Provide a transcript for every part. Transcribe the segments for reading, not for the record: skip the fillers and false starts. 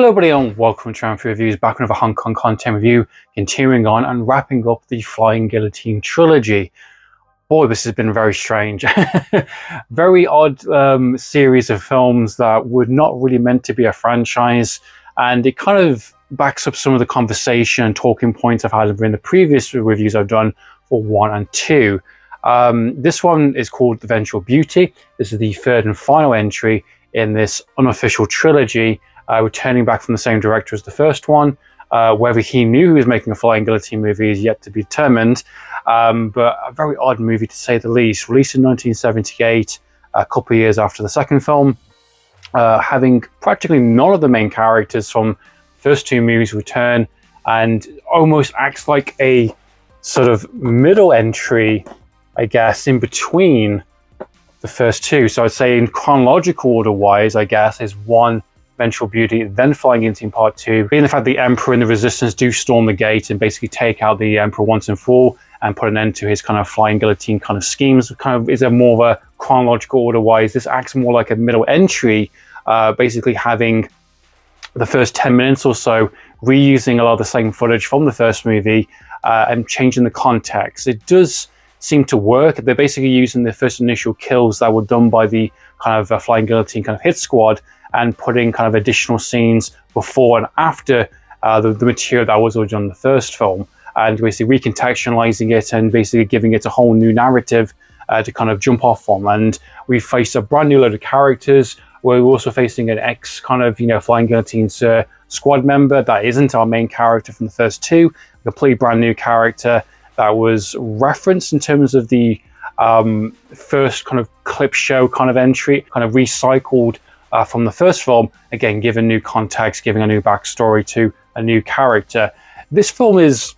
Hello everybody and welcome to Amphlett Reviews, back with another Hong Kong content review, continuing on and wrapping up the Flying Guillotine trilogy. Boy, this has been very strange. Very odd series of films that were not really meant to be a franchise, and it kind of backs up some of the conversation and talking points I've had in the previous reviews I've done for 1 and 2. This one is called The Vengeful Beauty. This is the third and final entry in this unofficial trilogy, returning back from the same director as the first one. Whether he knew he was making a Flying Guillotine movie is yet to be determined, but a very odd movie to say the least. Released in 1978, a couple of years after the second film, having practically none of the main characters from the first two movies return, and almost acts like a sort of middle entry, I guess, in between the first two. So I'd say in chronological order wise, I guess, is 1, Vengeful Beauty, then Flying Guillotine Part 2, being the fact the Emperor and the Resistance do storm the gate and basically take out the Emperor once and for all and put an end to his kind of Flying Guillotine kind of schemes. Kind of is a more of a chronological order wise. This acts more like a middle entry, basically having the first 10 minutes or so reusing a lot of the same footage from the first movie and changing the context. It does seem to work. They're basically using the first initial kills that were done by the kind of Flying Guillotine kind of hit squad and putting kind of additional scenes before and after the material that was already on the first film, and basically recontextualizing it and basically giving it a whole new narrative to kind of jump off from. And we face a brand new load of characters. We're also facing an ex kind of, Flying Guillotine's squad member that isn't our main character from the first two, a completely brand new character that was referenced in terms of the first kind of clip show kind of entry, kind of recycled from the first film, again, giving new context, giving a new backstory to a new character. This film is,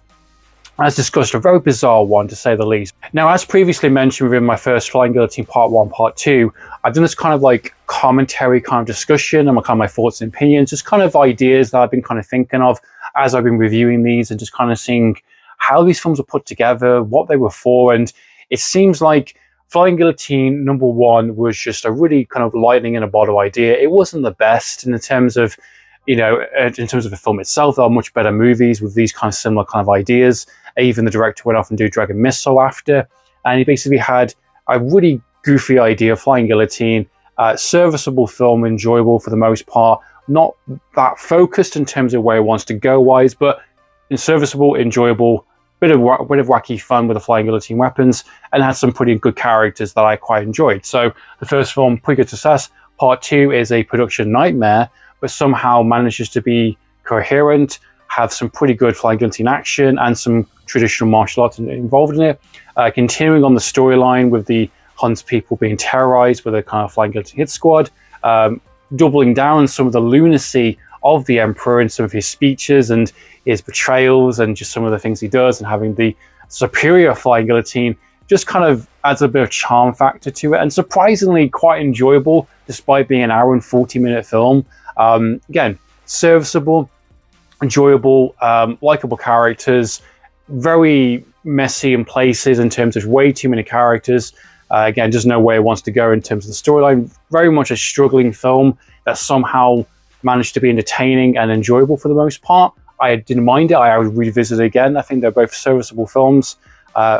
as discussed, a very bizarre one, to say the least. Now, as previously mentioned within my first Flying Guillotine Part 1, Part 2, I've done this kind of like commentary kind of discussion and kind of my thoughts and opinions, just kind of ideas that I've been kind of thinking of as I've been reviewing these and just kind of seeing how these films were put together, what they were for. And it seems like Flying Guillotine number 1 was just a really kind of lightning in a bottle idea. It wasn't the best in terms of, in terms of the film itself. There are much better movies with these kind of similar kind of ideas. Even the director went off and do Dragon Missile after, and he basically had a really goofy idea of Flying Guillotine, serviceable film, enjoyable for the most part, not that focused in terms of where it wants to go wise, but serviceable, enjoyable, bit of wacky fun with the Flying Guillotine weapons, and had some pretty good characters that I quite enjoyed. So the first film, pretty good success. Part 2 is a production nightmare, but somehow manages to be coherent, have some pretty good Flying Guillotine action and some traditional martial arts involved in it. Continuing on the storyline with the Hun's people being terrorized with a kind of Flying Guillotine hit squad, doubling down some of the lunacy of the Emperor in some of his speeches and his betrayals and just some of the things he does, and having the superior Flying Guillotine just kind of adds a bit of charm factor to it, and surprisingly quite enjoyable despite being an hour and 40-minute film. Again, serviceable, enjoyable, likable characters, very messy in places in terms of way too many characters. Again, just know where it wants to go in terms of the storyline. Very much a struggling film that somehow managed to be entertaining and enjoyable for the most part. I didn't mind it. I would revisit it again. I think they're both serviceable films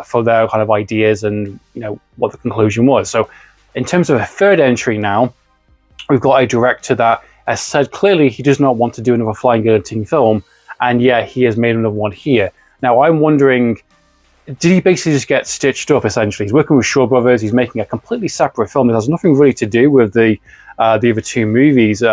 for their kind of ideas and what the conclusion was. So in terms of a third entry now, we've got a director that has said clearly he does not want to do another Flying Guillotine film, and yeah, he has made another one here. Now I'm wondering, did he basically just get stitched up essentially? He's working with Shaw Brothers, he's making a completely separate film that has nothing really to do with the other two movies.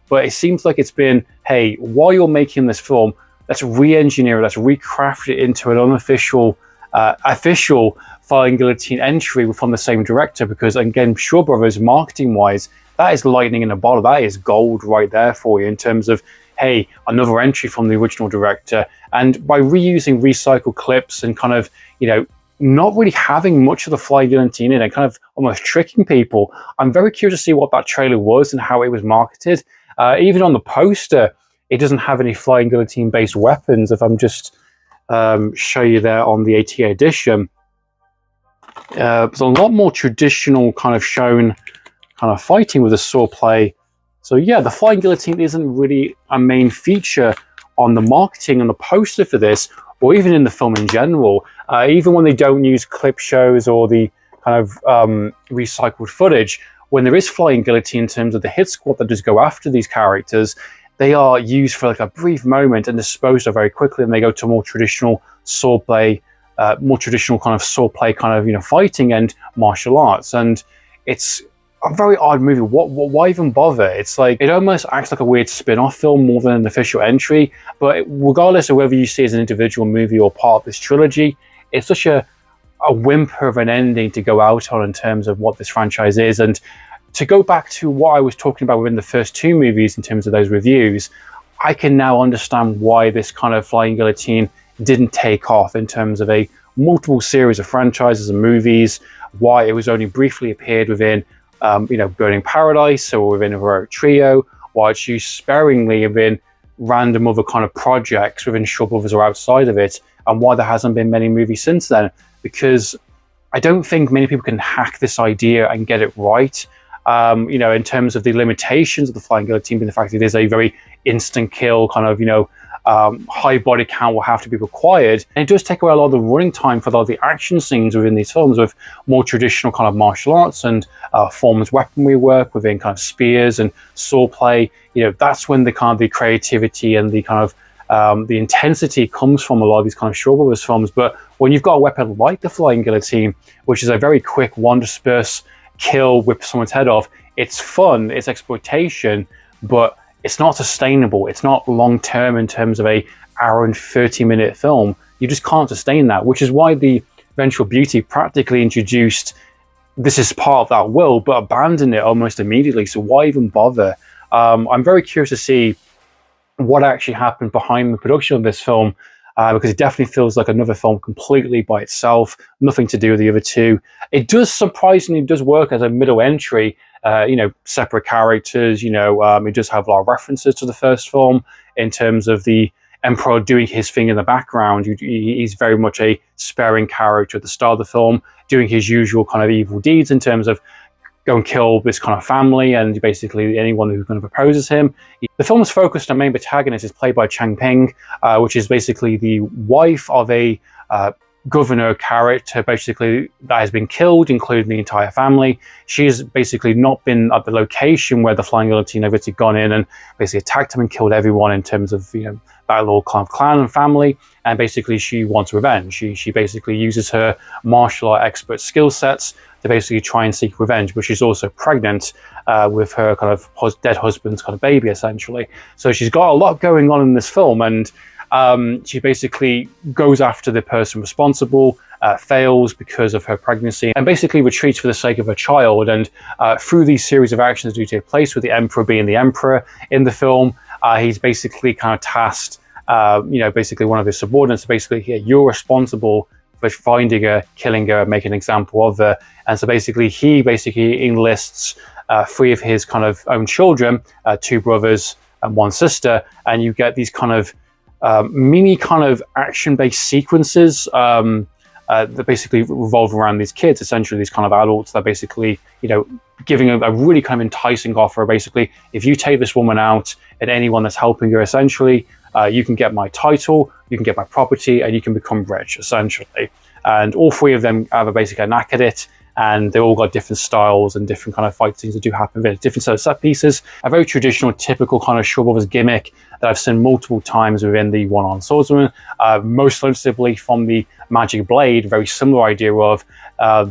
But it seems like it's been, hey, while you're making this film, let's re-engineer it, let's recraft it into an unofficial, official Flying Guillotine entry from the same director, because again, Shaw Brothers, marketing-wise, that is lightning in a bottle. That is gold right there for you in terms of, hey, another entry from the original director. And by reusing recycled clips and kind of, not really having much of the Flying Guillotine in it, kind of almost tricking people, I'm very curious to see what that trailer was and how it was marketed. Even on the poster, it doesn't have any Flying Guillotine-based weapons. If I'm just show you there on the 80 edition, there's a lot more traditional kind of shown kind of fighting with the swordplay So yeah, the flying guillotine isn't really a main feature on the marketing and the poster for this, or even in the film in general. Even when they don't use clip shows or the kind of recycled footage, when there is flying guillotine in terms of the hit squad that does go after these characters, they are used for like a brief moment and disposed of very quickly, and they go to more traditional swordplay, more traditional kind of swordplay, kind of fighting and martial arts. And it's a very odd movie. Why even bother? It's like it almost acts like a weird spin-off film more than an official entry. But regardless of whether you see it as an individual movie or part of this trilogy, it's such a whimper of an ending to go out on in terms of what this franchise is. And to go back to what I was talking about within the first two movies in terms of those reviews, I can now understand why this kind of flying guillotine didn't take off in terms of a multiple series of franchises and movies, why it was only briefly appeared within Burning Paradise or within a Heroic Trio, why it's used sparingly within random other kind of projects within Shaw Brothers or outside of it, and why there hasn't been many movies since then. Because I don't think many people can hack this idea and get it right. In terms of the limitations of the flying guillotine, being the fact that it is a very instant kill, kind of, high body count will have to be required. And it does take away a lot of the running time for a lot of the action scenes within these films with more traditional kind of martial arts and forms weaponry work within kind of spears and swordplay. That's when the kind of the creativity and the kind of the intensity comes from a lot of these kind of Shaw Brothers films. But when you've got a weapon like the flying guillotine, which is a very quick one disperse kill, whip someone's head off, it's fun, it's exploitation, but it's not sustainable. It's not long term in terms of a hour and 30-minute film. You just can't sustain that, which is why the Vengeful Beauty practically introduced this is part of that world, but abandoned it almost immediately. So why even bother? I'm very curious to see what actually happened behind the production of this film, because it definitely feels like another film completely by itself, nothing to do with the other two. It does surprisingly work as a middle entry, separate characters, it does have a lot of references to the first film in terms of the Emperor doing his thing in the background. He's very much a sparing character at the start of the film, doing his usual kind of evil deeds in terms of go and kill this kind of family and basically anyone who kind of opposes him. The film's focused on main protagonist is played by Chang Ping, which is basically the wife of a governor character, basically, that has been killed, including the entire family. She has basically not been at the location where the flying guillotine had gone in and basically attacked him and killed everyone in terms of, that little kind of clan and family. And basically she wants revenge. She basically uses her martial art expert skill sets to basically try and seek revenge, but she's also pregnant with her kind of dead husband's kind of baby, essentially. So she's got a lot going on in this film, and she basically goes after the person responsible, fails because of her pregnancy, and basically retreats for the sake of her child. And through these series of actions that do take place, with the Emperor being the Emperor in the film, he's basically kind of tasked, basically one of his subordinates, basically, yeah, you're responsible for finding her, killing her, making an example of her. And so basically he enlists 3 of his kind of own children, 2 brothers and 1 sister, and you get these kind of mini kind of action-based sequences that basically revolve around these kids, essentially these kind of adults that basically, giving a really kind of enticing offer. Basically, if you take this woman out and anyone that's helping her, essentially, you can get my title, you can get my property, and you can become rich, essentially. And all 3 of them have basically a knack at it, and they've all got different styles and different kind of fight scenes that do happen with different set of set pieces. A very traditional, typical kind of Shaw Brothers gimmick that I've seen multiple times within the One-Armed Swordsman, most noticeably from the Magic Blade, very similar idea of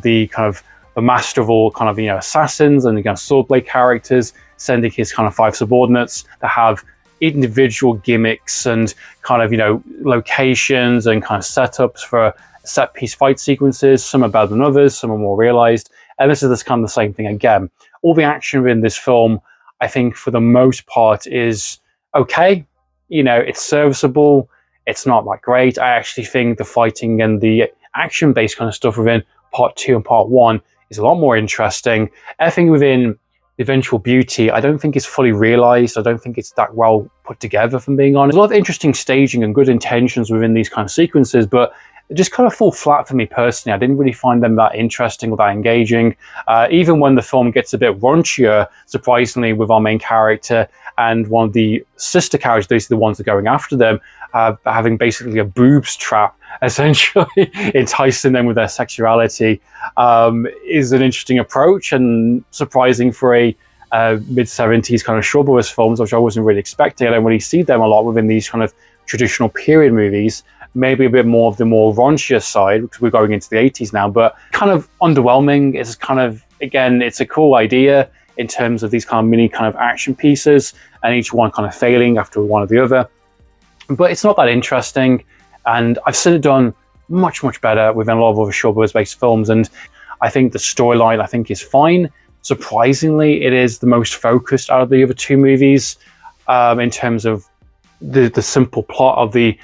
the kind of the master of all kind of, assassins and swordblade characters, sending his kind of 5 subordinates that have individual gimmicks and kind of, locations and kind of setups for set piece fight sequences. Some are better than others, some are more realized. And this is kind of the same thing again. All the action in this film, I think for the most part, is okay. It's serviceable. It's not that great. I actually think the fighting and the action-based kind of stuff within part 2 and part 1 is a lot more interesting. Everything within the Vengeful Beauty, I don't think it's fully realized. I don't think it's that well put together, if I'm being honest. There's a lot of interesting staging and good intentions within these kind of sequences, but they just kind of fall flat for me personally. I didn't really find them that interesting or that engaging. Even when the film gets a bit raunchier, surprisingly, with our main character and one of the sister characters, those are the ones that are going after them, having basically a boobs trap, essentially enticing them with their sexuality, is an interesting approach and surprising for a mid-70s kind of Showbiz films, which I wasn't really expecting. I don't really see them a lot within these kind of traditional period movies. Maybe a bit more of the more raunchier side, because we're going into the 80s now, but kind of underwhelming. It's kind of, again, it's a cool idea in terms of these kind of mini kind of action pieces, and each one kind of failing after one or the other. But it's not that interesting, and I've seen it done much, much better within a lot of other Showbiz-based films, and I think the storyline, I think, is fine. Surprisingly, it is the most focused out of the other two movies, in terms of the simple plot of a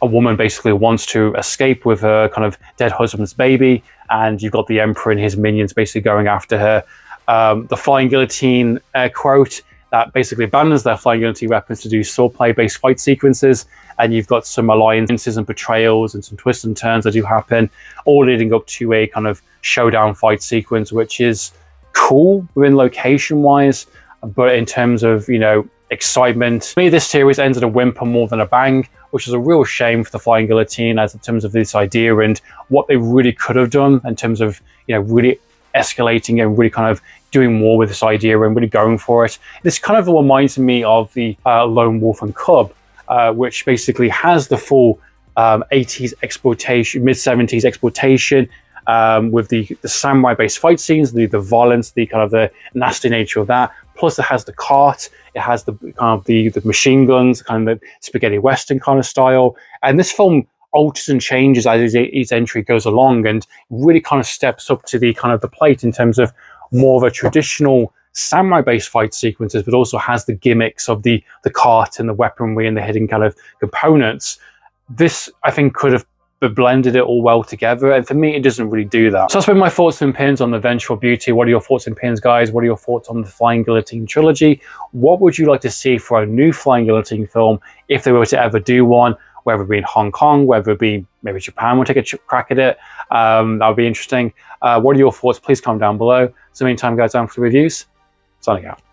woman basically wants to escape with her kind of dead husband's baby, and you've got the Emperor and his minions basically going after her. The flying guillotine quote that basically abandons their flying guillotine weapons to do swordplay-based fight sequences, and you've got some alliances and betrayals and some twists and turns that do happen, all leading up to a kind of showdown fight sequence, which is cool within location-wise, but in terms of, you know, excitement, to me this series ends at a whimper more than a bang, which is a real shame for the Flying Guillotine as in terms of this idea and what they really could have done in terms of, you know, really escalating and really kind of doing more with this idea and really going for it. This kind of reminds me of the Lone Wolf and Cub, which basically has the full 80s exploitation, mid-70s exploitation, with the samurai-based fight scenes, the violence, the kind of the nasty nature of that. Plus, it has the cart, it has the kind of the machine guns, kind of the spaghetti western kind of style. And this film alters and changes as its entry goes along, and really kind of steps up to the kind of the plate in terms of more of a traditional samurai-based fight sequences, but also has the gimmicks of the cart and the weaponry and the hidden kind of components. This, I think, could have blended it all well together, and for me it doesn't really do that. So that's been my thoughts and opinions on the Vengeful Beauty. What are your thoughts and opinions, guys? What are your thoughts on the Flying Guillotine trilogy? What would you like to see for a new Flying Guillotine film if they were to ever do one, whether it be in Hong Kong, whether it be maybe Japan will take a crack at it? That would be interesting. What are your thoughts? Please comment down below. So meantime, guys, Amphlett Reviews signing out.